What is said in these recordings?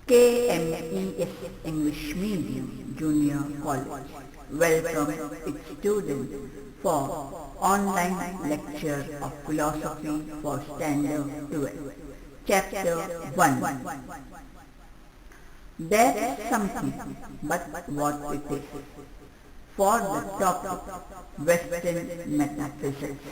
KMES English Medium Junior College welcome its students for online lecture of philosophy for Standard 12, Chapter 1. There is something, but what it is. For the topic, Western Metaphysics.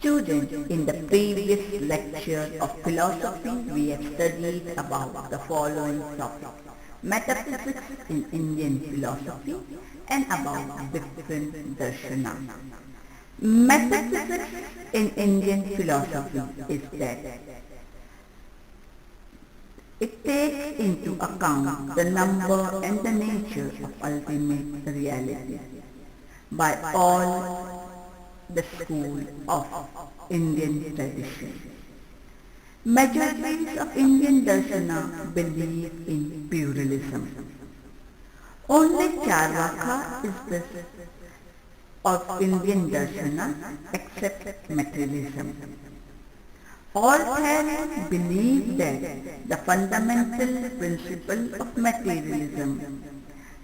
Students, in the previous lecture of philosophy, we have studied about the following topics: metaphysics in Indian philosophy and about different darshana. Metaphysics in Indian philosophy is that it takes into account the number and the nature of ultimate reality by all the school of Indian tradition. Majorities of Indian darshana believe in pluralism. Only Charvaka is the of Indian darshana except materialism. All theorists believe that the fundamental principle of materialism,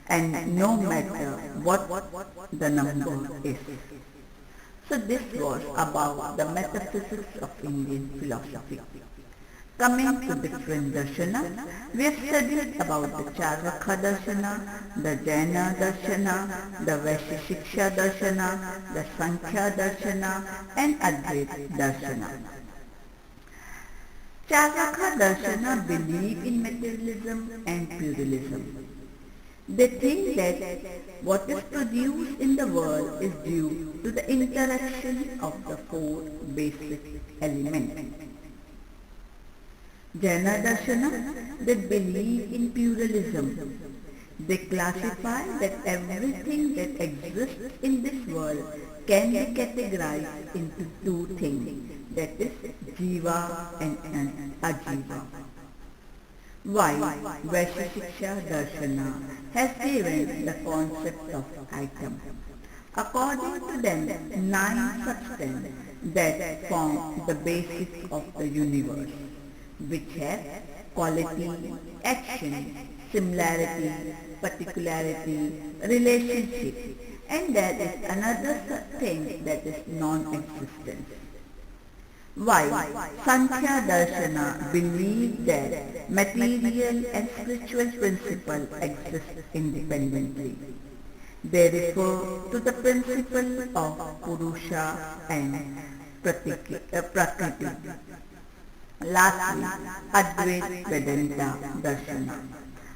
and no matter what the number is. So this was about the metaphysics of Indian philosophy. Coming to different darshana, we have studied about the Charvaka darshana, the Jaina darshana, the Vaisheshiksha darshana, the Sankhya darshana, and Advaita darshana. Charvaka darshana believe in materialism and pluralism. They think that what is produced in the world is due to the interaction of the four basic elements. Jaina darshana, they believe in pluralism. They classify that everything that exists in this world can be categorized into two things, that is jiva and ajiva. While Vaisheshiksha darshana has given the concept of item. According to them, 9 substances that form the basis of the universe, which have quality, action, similarity, particularity, relationship, and there is another thing that is non-existent. While Sankhya darshana believes that material and spiritual principles exist independently. They refer to the principle of Purusha and Prakriti. Lastly, Advaita Vedanta darshana.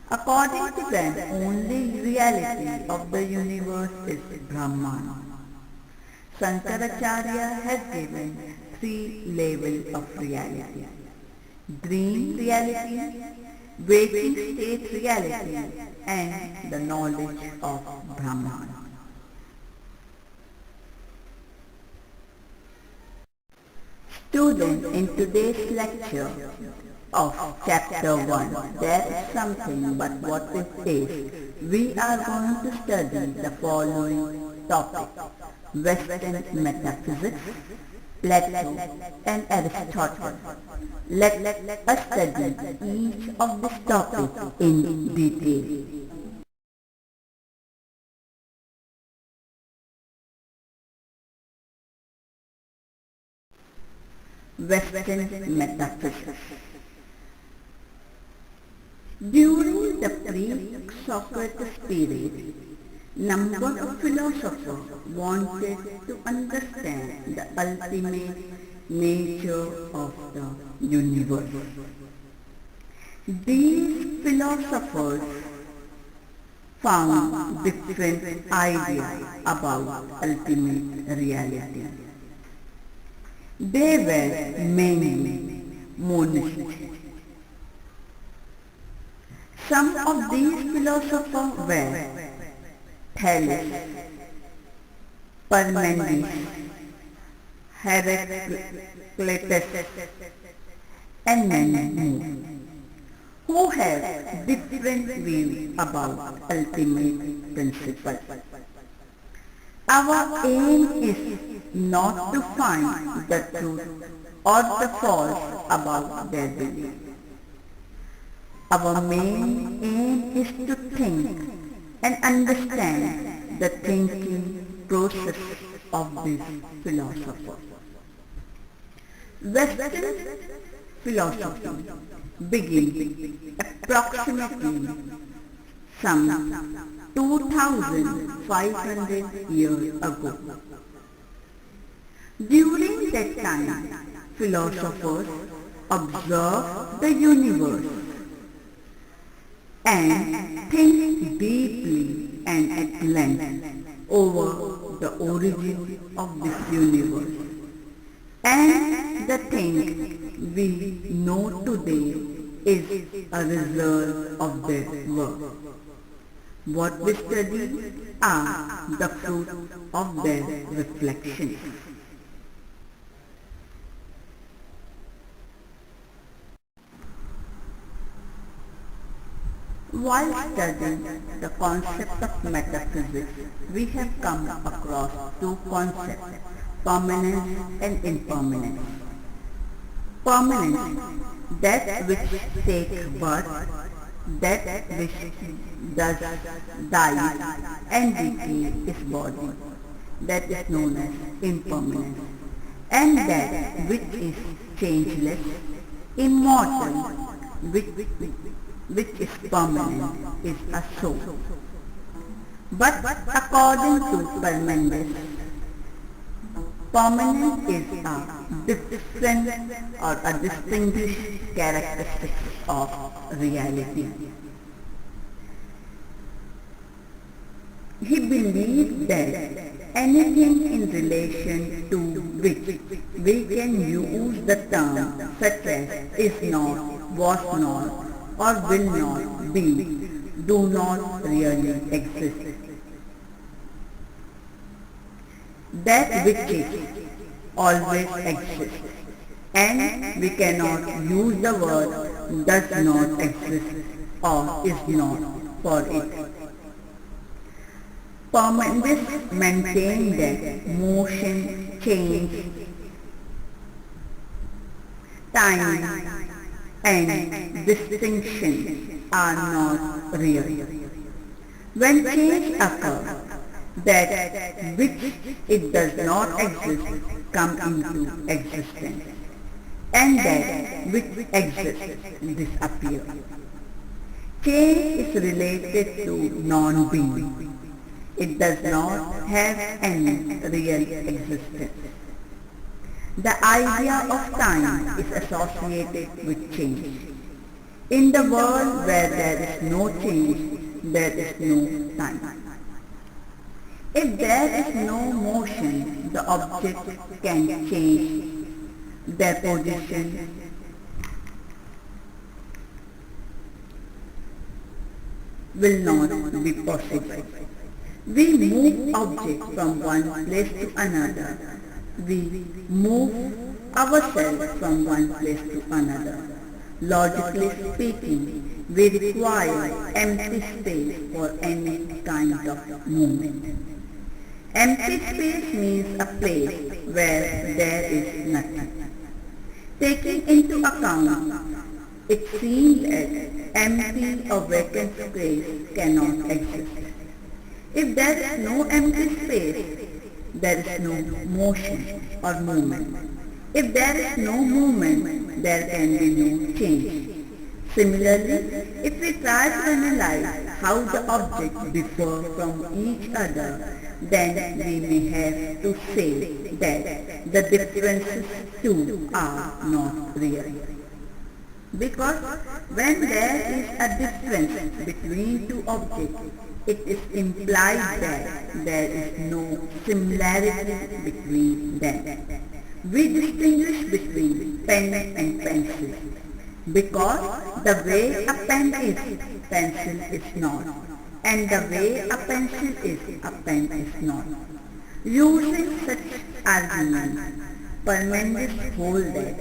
According to them, only reality of the universe is Brahman. Shankaracharya has given 3 levels of reality: dream reality, waking state reality, and the knowledge of Brahman. Students, in today's lecture of chapter 1, there is something but what it is. We are going to study the following topics: Western metaphysics, Plato and Aristotle. Let us study each of these topics in detail. Western metaphysics. During the pre-Socrates period, number of philosophers wanted to understand the ultimate nature of the universe. These philosophers found different ideas about ultimate reality. They were mainly monists. Some of these philosophers were Thales, Parmenides, Heraclitus, and many more, who have different views about ultimate principle. Our aim is not to find the truth or the false about their belief. Our main aim is to think and understand the thinking process of these philosophers. Western philosophy began approximately some 2500 years ago. During that time, philosophers observed the universe and think deeply and at length over the origin of this universe. And the thing we know today is a result of their work. What we study are the fruit of their reflections. While studying the concept of metaphysics, we have come across two concepts, permanence and impermanence. Permanence, that which takes birth, that which does die and decay is body, that is known as impermanence, and that which is changeless, immortal, which is permanent, is a soul. But according to Parmenides, permanence is a different or a distinguished characteristic of reality. He believed that anything in relation to which we can use the term such as is not, was not, or will not be, do not really exist. That which is always exists, and we cannot use the word does not exist or is not for it. Parmenides maintained that motion, change, time, and distinction are not real. When change occurs, that which it does not exist come into existence, and that which exists disappears. Change is related to non-being. It does not have any real existence. The idea of time is associated with change. In the world where there is no change, there is no time. If there is no motion, the object can change their position will not be possible. We move objects from one place to another. We move ourselves from one place to another. Logically speaking, we require empty space for any kind of movement. Empty space means a place where there is nothing. Taking into account, it seems that empty or vacant space cannot exist. If there is no empty space, there is no motion or movement. If there is no movement, there can be no change. Similarly, if we try to analyze how the objects differ from each other, then we may have to say that the differences too are not real. Because when there is a difference between two objects, it is implied that there is no similarity between them. We distinguish between pen and pencil because the way a pen is, pencil is not, and the way a pencil is, a pen is not. Using such arguments, Parmenides holds that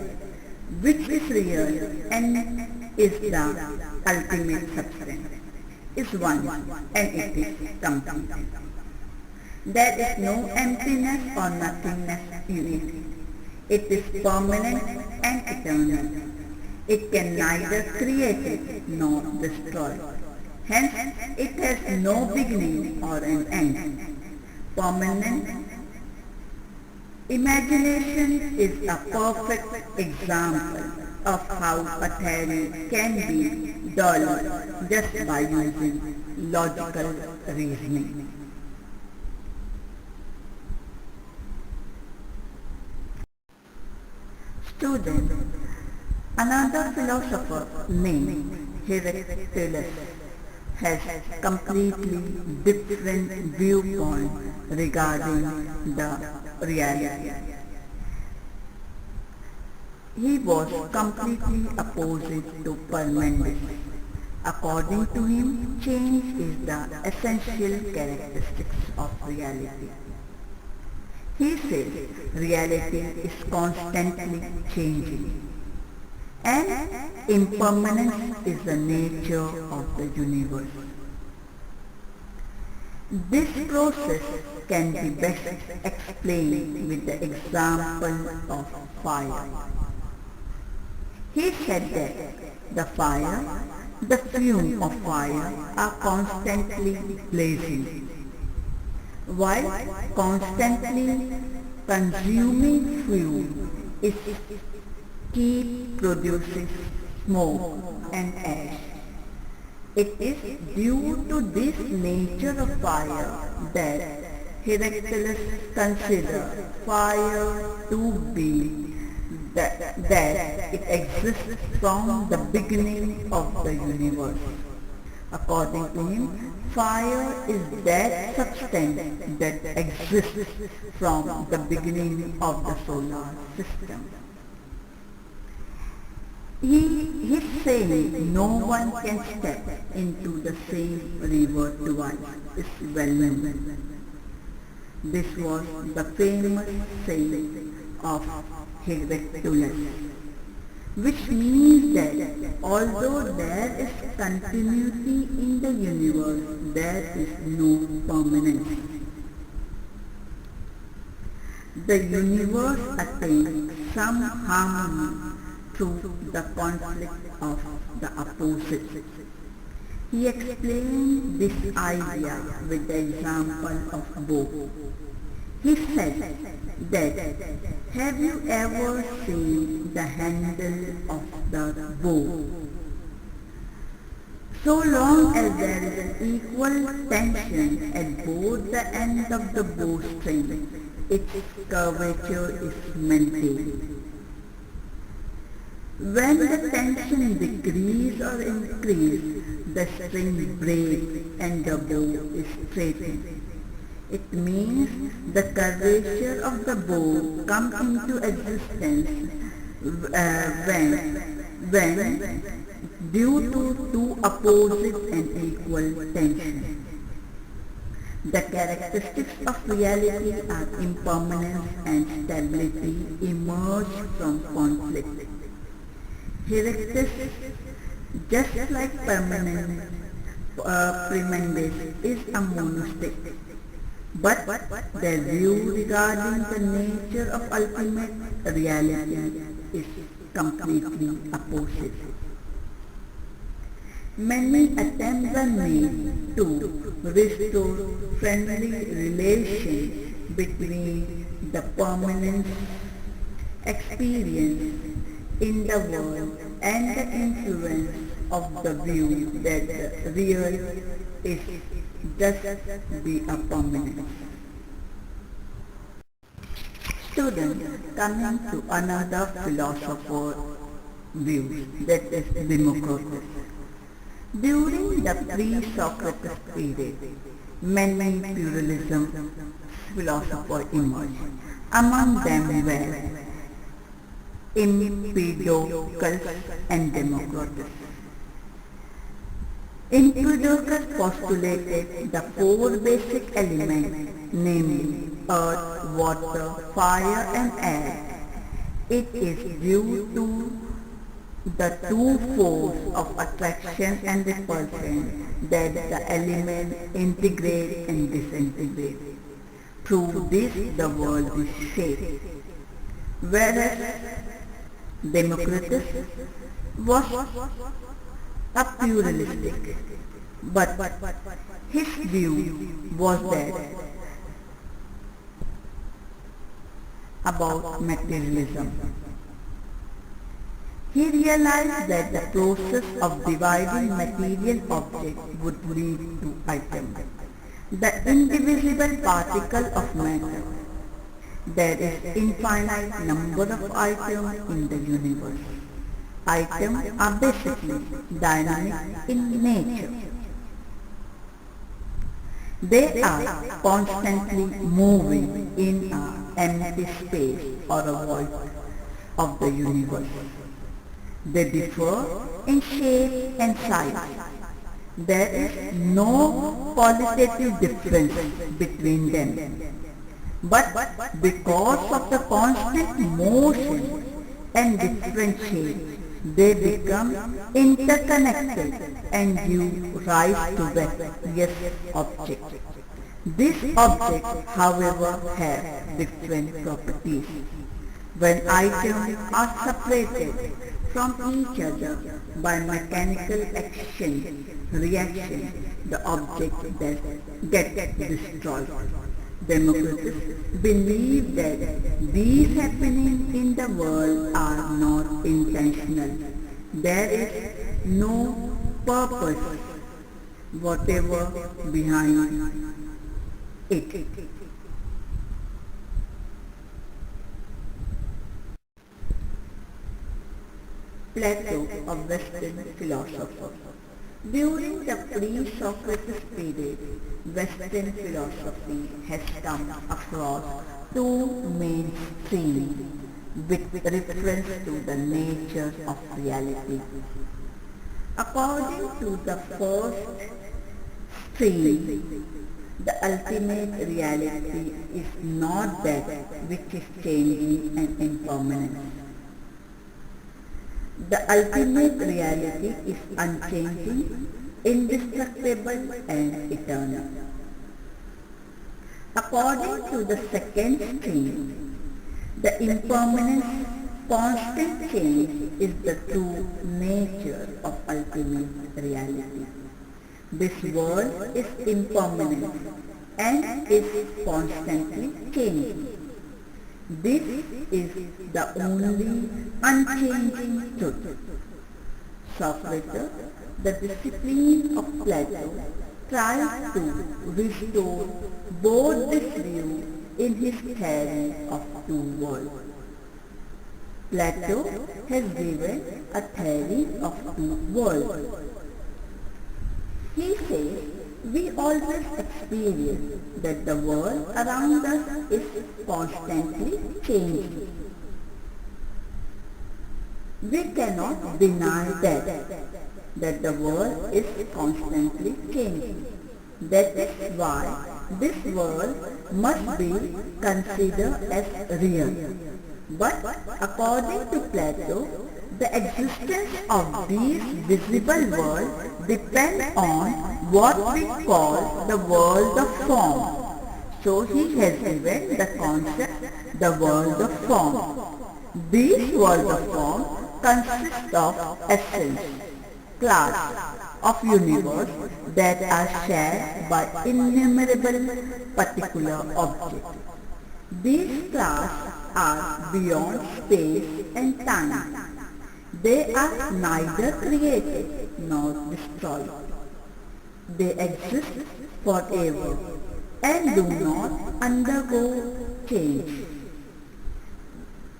which is real and is the ultimate substance is one and it is complete. There is no emptiness or nothingness in it. It is permanent and eternal. It can neither create it nor destroy. Hence, it has no beginning or an end. Permanent imagination is a perfect example of how a theory can be dulled just by using logical reasoning. Student, another philosopher named Heraclitus has completely different viewpoint regarding the reality. He was completely opposite to Parmenides. According to him, change is the essential characteristics of reality. He says reality is constantly changing, and impermanence is the nature of the universe. This process can be best explained with the example of fire. He said that the fume of fire are constantly blazing, while constantly consuming fuel is keep producing smoke and ash. It is due to this nature of fire that Heraclitus considered fire to be that it exists from the beginning of the universe. According to him, fire is that substance that exists from the beginning of the solar system. He is saying no one can step into the same river twice. It's well known. This was the famous saying of Heraclitus, which means that although there is continuity in the universe, there is no permanence. The universe attains some harmony through the conflict of the opposites. He explained this idea with the example of bow. He said that, have you ever seen the handle of the bow? So long as there is an equal tension at both the ends of the bowstring, its curvature is maintained. When the tension decreases or increases, the string breaks and the bow is straightened. It means the curvature of the bow comes into existence when due to two opposite and equal tension. The characteristics of reality are impermanence and stability emerge from conflict. Heraclitus, just like Parmenides, is a monistic, but their view regarding the nature of ultimate reality is completely opposite. Many attempts are made to restore friendly relations between the permanent experience in the world and the influence of the view that the real is just be a permanence. Student, coming to another philosopher view, that is Democritus. During the pre-Socrates period, many pluralism philosophers emerged. Among them were Empedocles and Democritus. Empedocles postulated the four basic elements, namely earth, water, fire and air. It is due to the two forces of attraction and repulsion that the elements integrate and disintegrate. Through this the world is shaped. Whereas Democritus was a pluralistic, but his view was that about materialism. He realized that the process of dividing material objects would lead to atoms, the indivisible particle of matter. There is infinite number of atoms in the universe. Atoms are basically dynamic in nature. They are constantly moving in an empty space or a void of the universe. They differ in shape and size. There is no qualitative difference between them. But because of the constant motion and different shapes, they become interconnected and give rise to various objects. These objects, however, have different properties. When items are separated from each other by mechanical reaction, the object gets destroyed. Democritus believed that these happenings in the world are not intentional. There is no purpose whatever behind it. Plato, a Western philosopher. During the pre-Socrates period, Western philosophy has come across two main streams with reference to the nature of reality. According to the first stream, the ultimate reality is not that which is changing and impermanent. The ultimate reality is unchanging, indestructible and eternal. According to the second stream, the impermanence, constant change is the true nature of ultimate reality. This world is impermanent and is constantly changing. This is the only unchanging truth. Socrates, the discipline of Plato, tries to restore both this view in his theory of two worlds. Plato has given a theory of two worlds. He says we always experience that the world around us is constantly changing. We cannot deny that the world is constantly changing. That is why this world must be considered as real. But according to Plato, the existence of these visible worlds depends on what we call the world of form. So he has given the concept the world of form. This world of form consists of essence, class of universe that are shared by innumerable particular objects. These classes are beyond space and time. They are neither created nor destroyed. They exist forever and do not undergo change.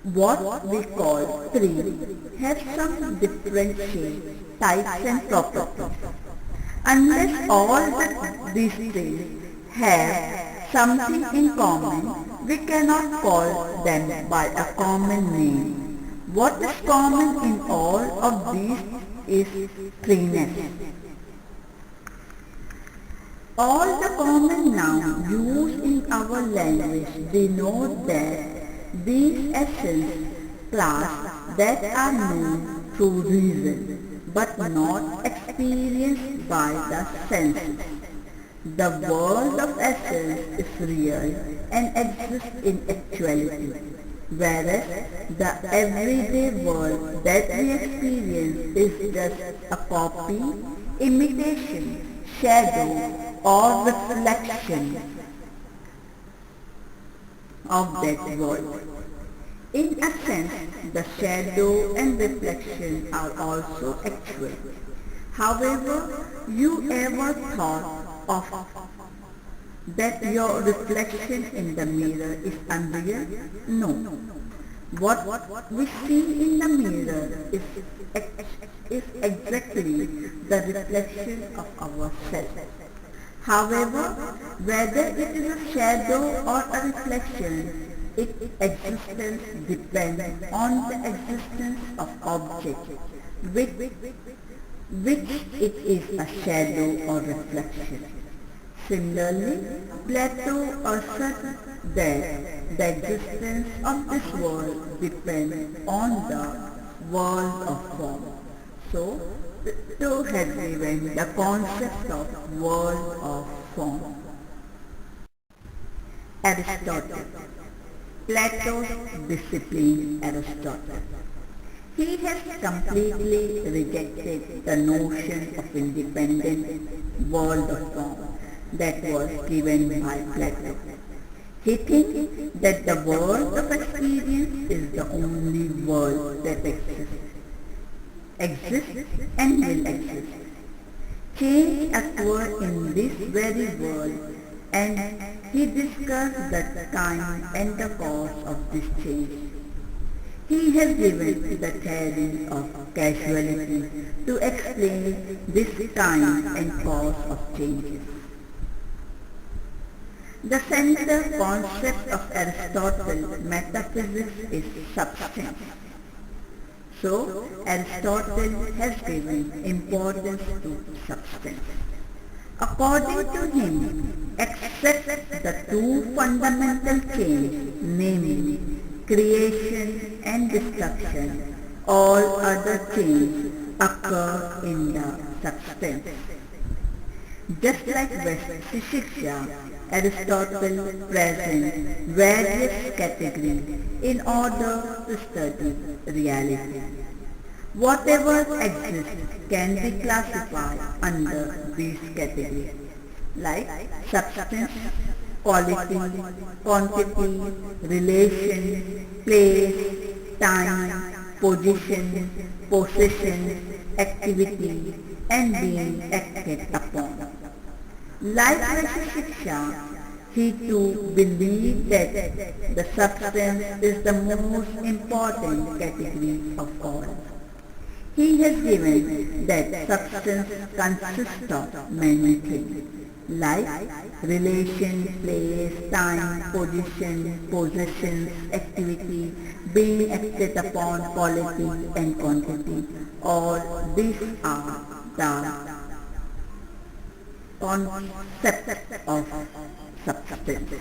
What we call trees have some different shapes, types and properties. Unless all these trees have something in common, we cannot call them by a common name. What is common in all of these is treeness. All the common nouns used in our language denote that these essence class that are known through reason but not experienced by the senses. The world of essence is real and exists in actuality, whereas the everyday world that we experience is just a copy, imitation, shadow, or reflection of that world. In a sense, the shadow and reflection are also actual. However, you ever thought of that your reflection in the mirror is unreal? No. What we see in the mirror is exactly the reflection of ourselves. However, whether it is a shadow or a reflection, its existence depends on the existence of object, which, which it is a shadow or reflection. Similarly, Plato asserts that the existence of this world depends on the world of form. So, Plato has given the concept of world of form. Aristotle, Plato's disciple Aristotle. He has completely rejected the notion of independent world of form that was given by Plato. He thinks that the world of experience is the only world that exists and will exist. Change occurs in this very world, and he discussed the time and the cause of this change. He has given the theory of causality to explain this time and cause of changes. The central concept of Aristotle's metaphysics is substance. So, Aristotle has given importance to substance. According to him, except the two fundamental changes, namely creation and destruction, all other changes occur in the substance. Just like Vestishiksha, Aristotle presents various categories in order to study reality. Whatever exists can be classified under these categories, like substance, quality, quantity, relation, place, time, position, possession, activity, and being acted upon. Like Shiksha, he too believed that the substance is the most important category of all. He has given that substance consists of many things, like relation, place, time, position, possessions, activity, being acted upon, quality and quantity. All these are the concept of substance.